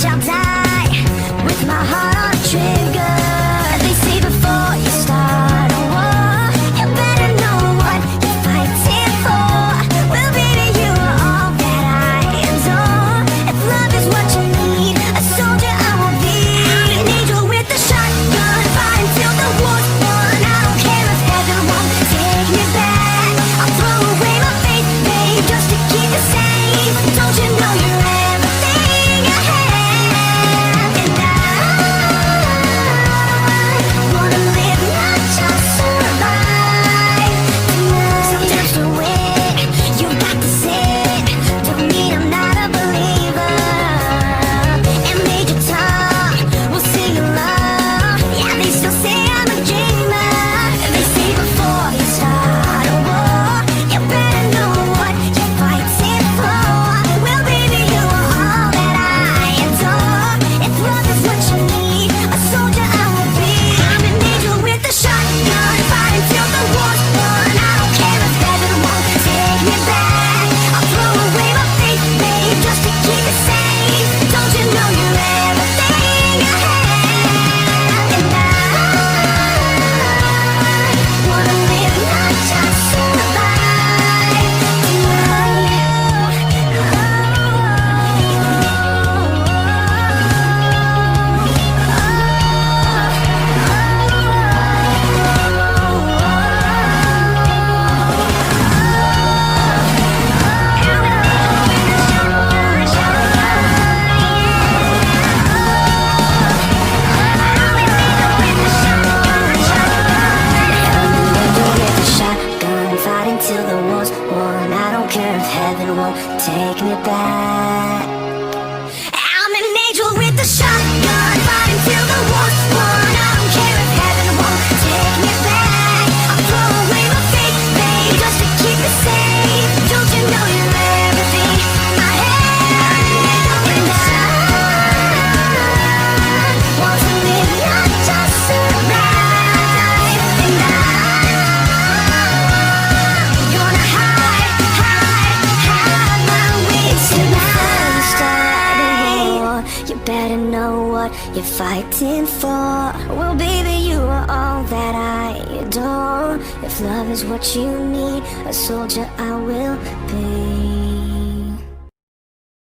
shall die with my heart on a trigger. They say before you start a war, you better know what you're fighting for. Well, baby, you are all that I adore. If love is what you need, a soldier I will be. I'm an angel with a shotgun, fight until the war's won. I don't care if heaven won't take me back. I'll throw away my faith, babe, just to keep you safe. Don't you know you're everything I have? And I wanna live, not just survive tonight. Sometimes to win, you got to sit. Don't mean I'm not a believer. And Major Tom will sing along. Yeah, they still say I'm a dreamer. They say before you start a war, you better know what you're fighting for. Well, baby, you are all that I adore. If love is what you need, a soldier I will be. I'm an angel with a shotgun, fight until the war's won. I don't care if heaven won't take me back. I'll throw away my faith, babe, just to keep it safe. Don't you know you're everything I have? And I wanna live, not just survive shotgun, fighting till the war's won. I don't care if heaven won't take me back. I'm an angel with a shotgun, fighting till the war's won. I don't care if heaven won't take me back. I'll throw away my faith, babe, just to keep it safe. Don't you know you're everything I have? And I want to live, not just survive. And I'm gonna hide my wings tonight. Start a war, you better know what you're fighting for. Well, baby, you are all that I adore. If love is what you need, a soldier I will be.